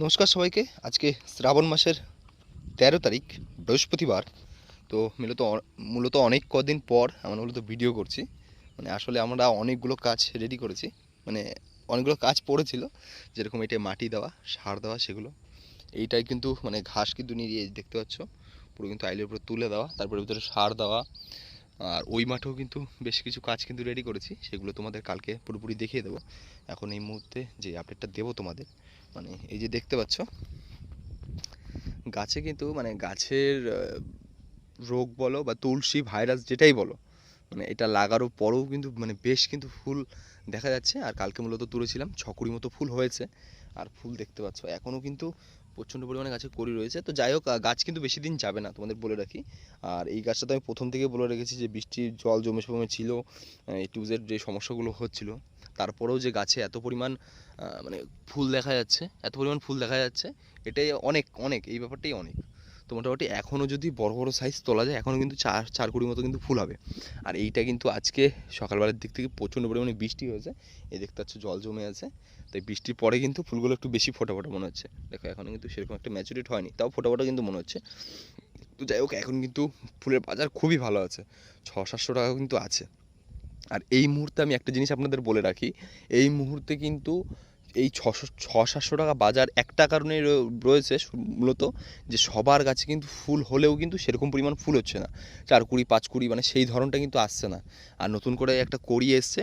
নমস্কার সবাইকে। আজকে শ্রাবণ মাসের 13 তারিখ বৃহস্পতিবার। তো মূলত অনেক কদিন পর আমরা মূলত ভিডিও করছি। আসলে আমরা অনেকগুলো কাজ রেডি করেছি, মানে অনেকগুলো কাজ পড়েছিল, যেরকম এটা মাটি দেওয়া, সার দেওয়া, সেগুলো এইটাই কিন্তু ঘাস কিন্তু নিয়ে দেখতে পাচ্ছ পুরো কিন্তু আইলের উপরে তুলে দেওয়া, তারপরে ভিতরে সার দেওয়া। আর ওই মাঠেও কিন্তু বেশ কিছু কাজ কিন্তু রেডি করেছি, সেগুলো তোমাদের কালকে পুরোপুরি দেখিয়ে দেবো। এখন এই মুহূর্তে যে আপডেটটা দেবো তোমাদের, এই যে দেখতে পাচ্ছ গাছে কিন্তু গাছের রোগ বলো বা তুলসী ভাইরাস যেটাই বলো, এটা লাগারও পরেও কিন্তু বেশ কিন্তু ফুল দেখা যাচ্ছে। আর কালকে মূলত তুলেছিলাম 6 কুড়ি মতো ফুল হয়েছে। আর ফুল দেখতে পাচ্ছ এখনও কিন্তু প্রচণ্ড পরিমাণে গাছে কড়ি রয়েছে। তো যাই হোক, গাছ কিন্তু বেশি দিন যাবে না, তোমাদের বলে রাখি। আর এই গাছটা তো আমি প্রথম থেকে বলে রেখেছি যে বৃষ্টির জল জমে ছিল, টুজের যে সমস্যাগুলো হচ্ছিল, তারপরেও যে গাছে এত পরিমাণ ফুল দেখা যাচ্ছে, এত পরিমাণ ফুল দেখা যাচ্ছে, এটাই অনেক অনেক, এই ব্যাপারটাই অনেক। তো মোটামুটি এখনও যদি বড় বড় সাইজ তোলা যায়, এখনও কিন্তু চার কুড়ি মতো কিন্তু ফুল হবে। আর এইটা কিন্তু আজকে সকালবেলার দিক থেকে প্রচণ্ড পরিমাণে বৃষ্টি হয়েছে, এই দেখতে পাচ্ছ জল জমে আছে। তাই বৃষ্টির পরে কিন্তু ফুলগুলো একটু বেশি ফোটা ফোটা মনে হচ্ছে। দেখো এখনও কিন্তু সেরকম একটা ম্যাচুরিটি হয়নি, তাও ফোটা ফোটা কিন্তু মনে হচ্ছে। তো যাই হোক, এখন কিন্তু ফুলের বাজার খুবই ভালো আছে, 600-700 টাকা কিন্তু আছে। আর এই মুহূর্তে আমি একটা জিনিস আপনাদের বলে রাখি, এই মুহূর্তে কিন্তু এই 600-700 টাকা বাজার একটা কারণেই রয়েছে মূলত, যে সবার গাছে কিন্তু ফুল হলেও কিন্তু সেরকম পরিমাণ ফুল হচ্ছে না, 4 কুড়ি 5 কুড়ি সেই ধরনটা কিন্তু আসছে না। আর নতুন করে একটা কড়ি এসছে,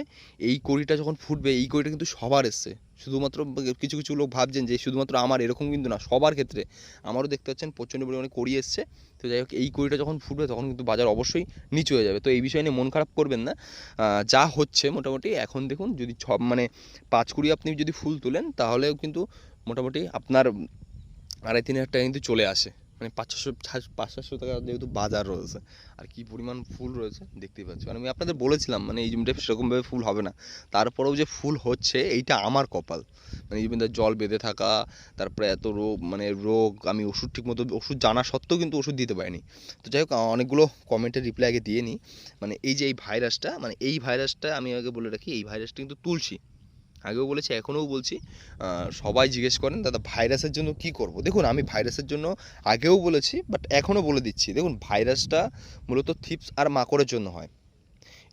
এই কড়িটা যখন ফুটবে, এই কড়িটা কিন্তু সবার এসছে। শুধুমাত্র কিছু কিছু লোক ভাবছেন যে শুধুমাত্র আমার, এরকম কিন্তু না, সবার ক্ষেত্রে। আমারও দেখতে পাচ্ছেন প্রচণ্ড পরিমাণে কড়ি এসছে। তো যাই হোক, এই কড়িটা যখন ফুটবে তখন কিন্তু বাজার অবশ্যই নিচু হয়ে যাবে। তো এই বিষয় নিয়ে মন খারাপ করবেন না। যা হচ্ছে মোটামুটি এখন দেখুন, যদি 5 কুড়ি আপনি যদি ফুল তোলেন, তাহলেও কিন্তু মোটামুটি আপনার 2,5-3 হাজার টাকা কিন্তু চলে আসে। 500-700 টাকা যেহেতু বাজার রয়েছে, আর কি পরিমাণ ফুল রয়েছে দেখতেই পাচ্ছি। আমি আপনাদের বলেছিলাম এই জমিটা সেরকমভাবে ফুল হবে না, তারপরেও যে ফুল হচ্ছে এইটা আমার কপাল। এই জমিতে জল বেঁধে থাকা, তারপরে এত রোগ, রোগ আমি ওষুধ ঠিকমতো ওষুধ জানা সত্ত্বেও কিন্তু ওষুধ দিতে পারিনি। তো যাই হোক, অনেকগুলো কমেন্টের রিপ্লাই আগে দিয়ে নিই। এই যে এই ভাইরাসটা, এই ভাইরাসটা আমি আগে বলে রাখি, এই ভাইরাসটা কিন্তু তুলসী, আগেও বলেছি এখনও বলছি। সবাই জিজ্ঞেস করেন দাদা ভাইরাসের জন্য কি করব। দেখুন, আমি ভাইরাসের জন্য আগেও বলেছি, বাট এখনও বলে দিচ্ছি। দেখুন, ভাইরাসটা মূলত থিপস আর মাকড়ের জন্য হয়।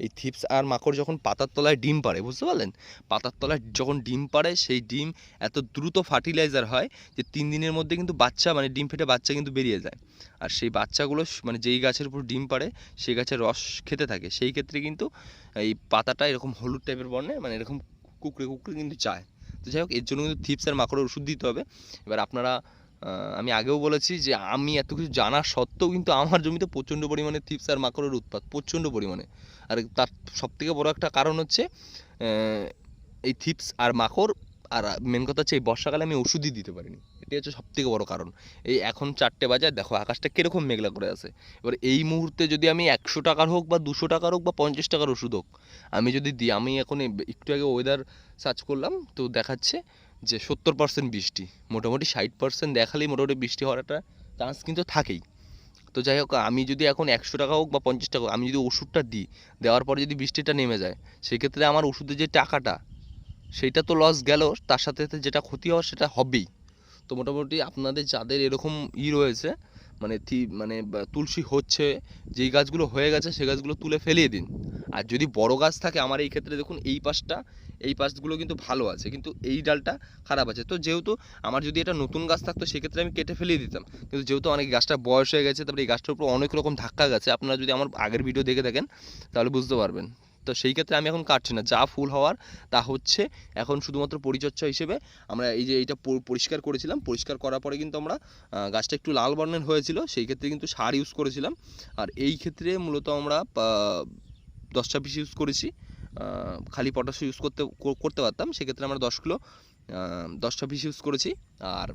এই থিপস আর মাকড় যখন পাতার তলায় ডিম পাড়ে, বুঝতে পারলেন, পাতার তলায় যখন ডিম পাড়ে, সেই ডিম এত দ্রুত ফার্টিলাইজার হয় যে 3 দিনের মধ্যে কিন্তু বাচ্চা, ডিম ফেটে বাচ্চা কিন্তু বেরিয়ে যায়। আর সেই বাচ্চাগুলো যেই গাছের উপর ডিম পাড়ে, সেই গাছের রস খেতে থাকে, সেই ক্ষেত্রে কিন্তু এই পাতাটা এরকম হলুদ টাইপের বর্ণে, এরকম কুকড়ে কুকড়ে কিন্তু চায়। তো যাই হোক, এর জন্য কিন্তু থিপস আর মাকড়ের ওষুধ দিতে হবে। এবার আপনারা, আমি আগেও বলেছি যে আমি এত কিছু জানা সত্ত্বেও কিন্তু আমার জমিতে প্রচণ্ড পরিমাণে থিপস আর মাকড়ের উৎপাত, প্রচণ্ড পরিমাণে। আর তার সবথেকে বড় একটা কারণ হচ্ছে এই থিপস আর মাকড়। আর মেন কথা হচ্ছে, এই বর্ষাকালে আমি ওষুধই দিতে পারিনি, এটাই হচ্ছে সবথেকে বড় কারণ। এই এখন 4টে বাজে, দেখো আকাশটা কীরকম মেঘলা করে আছে। এবার এই মুহূর্তে যদি আমি 100 টাকার হোক বা 200 টাকার হোক বা 50 টাকার ওষুধ হোক আমি যদি দিই, আমি এখন একটু আগে ওয়েদার সার্চ করলাম, তো দেখাচ্ছে যে 70% বৃষ্টি, মোটামুটি 60% দেখালেই মোটামুটি বৃষ্টি হওয়ার একটা চান্স কিন্তু থাকেই। তো যাই হোক, আমি যদি এখন 100 টাকা হোক বা 50 টাকা হোক, আমি যদি ওষুধটা দিই, দেওয়ার পরে যদি বৃষ্টিটা নেমে যায়, সেক্ষেত্রে আমার ওষুধের যে টাকাটা, সেইটা তো লস গেল, তার সাথে সাথে যেটা ক্ষতি হওয়ার সেটা হবেই। তো মোটামুটি আপনাদের যাদের এরকম রয়েছে, তুলসী হচ্ছে, যেই গাছগুলো হয়ে গেছে সেই গাছগুলো তুলে ফেলিয়ে দিন। আর যদি বড় গাছ থাকে, আমার এই ক্ষেত্রে দেখুন এই পাশগুলো কিন্তু ভালো আছে, কিন্তু এই ডালটা খারাপ আছে। তো যেহেতু আমার যদি এটা নতুন গাছ থাকতো, সেক্ষেত্রে আমি কেটে ফেলিয়ে দিতাম, কিন্তু যেহেতু অনেক গাছটা বয়স হয়ে গেছে, তারপরে এই গাছটার উপর অনেক রকম ধাক্কা গেছে, আপনারা যদি আমার আগের ভিডিও দেখে থাকেন তাহলে বুঝতে পারবেন। তো সেই ক্ষেত্রে আমি এখন কাটছি না, যা ফুল হওয়ার তা হচ্ছে। এখন শুধুমাত্র পরিচর্যা হিসেবে আমরা এই যে এইটা পরিষ্কার করেছিলাম, পরিষ্কার করার পরে কিন্তু আমরা গাছটা একটু লাল বর্ণের হয়েছিল, সেই ক্ষেত্রে কিন্তু সার ইউজ করেছিলাম। আর এই ক্ষেত্রে মূলত আমরা 10-26 ইউজ করেছি। খালি পটাশ ইউজ করতে পারতাম, সেক্ষেত্রে আমরা 10 কিলো 10-26 ইউজ করেছি। আর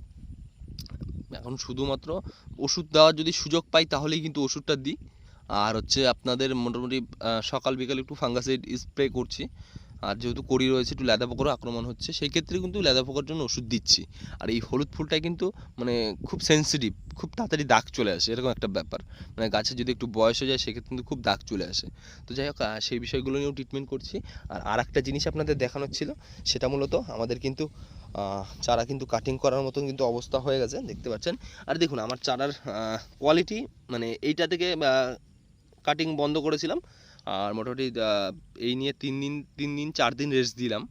এখন শুধুমাত্র ওষুধ দেওয়ার যদি সুযোগ পাই তাহলেই কিন্তু ওষুধটা দিই। আর হচ্ছে আপনাদের মোটামুটি সকাল বিকাল একটু ফাঙ্গাসাইড স্প্রে করছি। আর যেহেতু কড়ি রয়েছে, একটু লেদা পোকারও আক্রমণ হচ্ছে, সেই ক্ষেত্রে কিন্তু লেদা পোকার জন্য ওষুধ দিচ্ছি। আর এই হলুদ ফুলটা কিন্তু খুব সেন্সিটিভ, খুব তাড়াতাড়ি দাগ চলে আসে, এরকম একটা ব্যাপার। গাছে যদি একটু বয়স হয়ে যায়, সেক্ষেত্রে কিন্তু খুব দাগ চলে আসে। তো যাই হোক, সেই বিষয়গুলো নিয়েও ট্রিটমেন্ট করছি। আর একটা জিনিস আপনাদের দেখানোর ছিল, সেটা মূলত আমাদের কিন্তু চারা কিন্তু কাটিং করার মতন কিন্তু অবস্থা হয়ে গেছে, দেখতে পাচ্ছেন। আর দেখুন আমার চারার কোয়ালিটি, মানে এইটা থেকে কাটিং বন্ধ করেছিলাম, আর মোটামুটি এই নিয়ে 3 দিন 4 দিন রেস্ট দিলাম।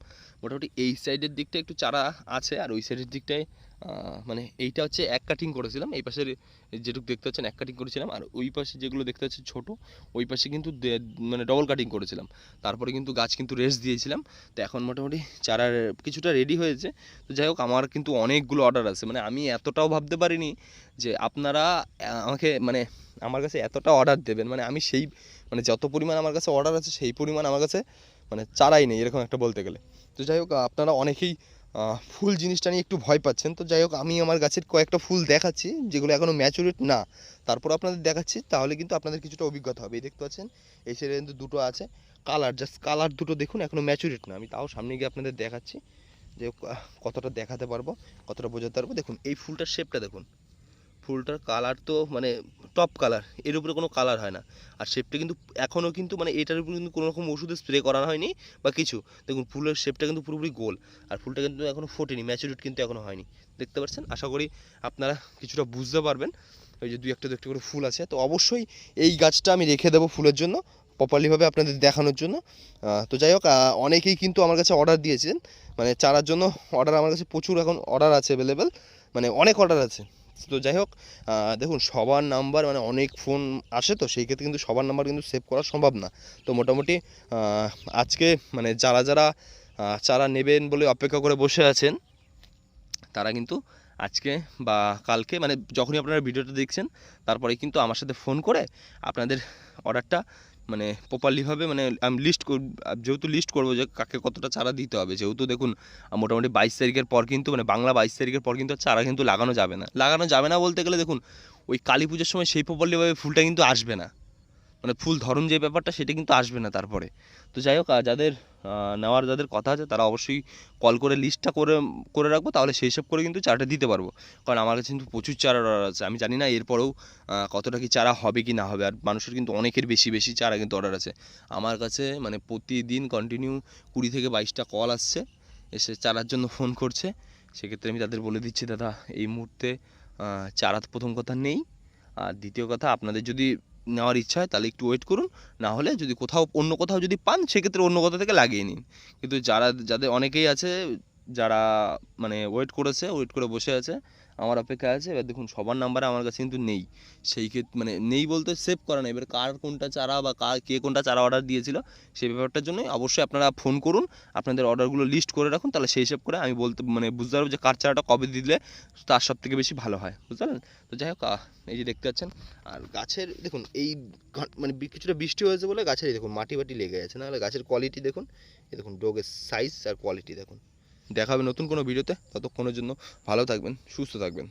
মোটামুটি এই সাইডের দিকটা একটু চারা আছে, আর ওই সাইডের দিকটায় মানে এইটা হচ্ছে এক কাটিং করেছিলাম, এই পাশের যেটুকু দেখতে পাচ্ছেন এক কাটিং করেছিলাম, আর ওই পাশে যেগুলো দেখতে পাচ্ছেন ছোটো, ওই পাশে কিন্তু মানে ডবল কাটিং করেছিলাম। তারপরে কিন্তু গাছ কিন্তু রেস্ট দিয়েছিলাম। তো এখন মোটামুটি চারার কিছুটা রেডি হয়েছে। তো যাই হোক, আমার কিন্তু অনেকগুলো অর্ডার আছে, মানে আমি এতটাও ভাবতে পারিনি যে আপনারা আমাকে মানে আমার কাছে এতটা অর্ডার দেবেন। মানে আমি সেই মানে যত পরিমাণ আমার কাছে অর্ডার আছে সেই পরিমাণ আমার কাছে মানে চারাই নেই, এরকম একটা বলতে গেলে। তো যাই হোক, আপনারা অনেকেই ফুল জিনিসটা নিয়ে একটু ভয় পাচ্ছেন। তো যাই হোক, আমি আমার গাছের কয়েকটা ফুল দেখাচ্ছি যেগুলো এখনও ম্যাচুরেট না, তারপর আপনাদের দেখাচ্ছি, তাহলে কিন্তু আপনাদের কিছুটা অভিজ্ঞতা হবে। এই দেখতে পাচ্ছেন এই সাইডে কিন্তু দুটো আছে কালার, জাস্ট কালার দুটো দেখুন, এখনও ম্যাচুরেট না। আমি তাও সামনে গিয়ে আপনাদের দেখাচ্ছি যে কতটা দেখাতে পারবো, কতটা বোঝাতে পারবো। দেখুন এই ফুলটার শেপটা দেখুন, ফুলটার কালার তো মানে টপ কালার, এর উপরে কোনো কালার হয় না। আর শেপটা কিন্তু এখনও কিন্তু মানে এটার উপরে কিন্তু কোনো রকম ওষুধে স্প্রে করা হয়নি বা কিছু। দেখুন ফুলের শেপটা কিন্তু পুরোপুরি গোল, আর ফুলটা কিন্তু এখনও ফোটেনি, ম্যাচুরিট কিন্তু এখনও হয়নি, দেখতে পাচ্ছেন। আশা করি আপনারা কিছুটা বুঝতে পারবেন। ওই যে দু একটা করে ফুল আছে। তো অবশ্যই এই গাছটা আমি রেখে দেবো ফুলের জন্য, প্রপারলিভাবে আপনাদের দেখানোর জন্য। তো যাই হোক, অনেকেই কিন্তু আমার কাছে অর্ডার দিয়েছেন, মানে চারার জন্য অর্ডার আমার কাছে প্রচুর এখন অর্ডার আছে অ্যাভেলেবেল, মানে অনেক অর্ডার আছে। তো যাই হোক, দেখুন সবার নাম্বার মানে অনেক ফোন আসে, তো সেই ক্ষেত্রে কিন্তু সবার নাম্বার কিন্তু সেভ করা সম্ভব না। তো মোটামুটি আজকে মানে যারা যারা চারা নেবেন বলে অপেক্ষা করে বসে আছেন, তারা কিন্তু আজকে বা কালকে মানে যখনই আপনারা ভিডিওটা দেখছেন তারপরে কিন্তু আমার সাথে ফোন করে আপনাদের অর্ডারটা মানে প্রপারলিভাবে মানে আমি যেহেতু লিস্ট করবো যে কাকে কতটা চারা দিতে হবে। যেহেতু দেখুন মোটামুটি 22 তারিখের পর কিন্তু মানে বাংলা 22 তারিখের পর কিন্তু চারা কিন্তু লাগানো যাবে না বলতে গেলে দেখুন ওই কালী পুজোর সময় সেই প্রপারলিভাবে ফুলটা কিন্তু আসবে না, মানে ফুল ধরন যে ব্যাপারটা সেটা কিন্তু আসবে না তারপরে। তো যাই হোক, যাদের যাদের কথা আছে তারা অবশ্যই কল করে লিস্টটা করে রাখবো, তাহলে সেই সব করে কিন্তু চারাটা দিতে পারবো। কারণ আমার কাছে কিন্তু প্রচুর চারা অর্ডার আছে, আমি জানি না এরপরেও কতটা কি চারা হবে কি না হবে। আর মানুষের কিন্তু অনেকের বেশি বেশি চারা কিন্তু অর্ডার আছে আমার কাছে, মানে প্রতিদিন কন্টিনিউ 20 থেকে 22টা কল আসছে, এসে চারার জন্য ফোন করছে। সেক্ষেত্রে আমি তাদের বলে দিচ্ছি, দাদা এই মুহূর্তে চারা প্রথম কথা নেই, আর দ্বিতীয় কথা আপনাদের যদি নেওয়ার ইচ্ছা হয় তাহলে একটু ওয়েট করুন, না হলে যদি অন্য কোথাও যদি পান সেক্ষেত্রে অন্য কোথাও থেকে লাগিয়ে নিন। কিন্তু যাদের অনেকেই আছে যারা মানে ওয়েট করে বসে আছে, আমার অপেক্ষায় আছে। এবার দেখুন সবার নাম্বার আমার কাছে কিন্তু নেই, সেই ক্ষেত্রে মানে নেই বলতে সেভ করা নেই। এবার কার কোনটা চারা বা কে কোনটা চারা অর্ডার দিয়েছিল সেই ব্যাপারটার জন্যই অবশ্যই আপনারা ফোন করুন, আপনাদের অর্ডারগুলো লিস্ট করে রাখুন, তাহলে সেই হিসেব করে আমি মানে বুঝতে পারবো যে কার চারাটা কবে দিলে তার সব থেকে বেশি ভালো হয়, বুঝতে পারলেন। তো যাই হোক, এই যে দেখতে পাচ্ছেন, আর গাছের দেখুন এই মানে কিছুটা বৃষ্টি হয়েছে বলে গাছের দেখুন মাটি লেগে আছে, নাহলে গাছের কোয়ালিটি দেখুন, এই দেখুন ডোগের সাইজ আর কোয়ালিটি দেখুন। দেখা হবে নতুন কোনো ভিডিওতে, ততক্ষণের জন্য ভালো থাকবেন, সুস্থ থাকবেন।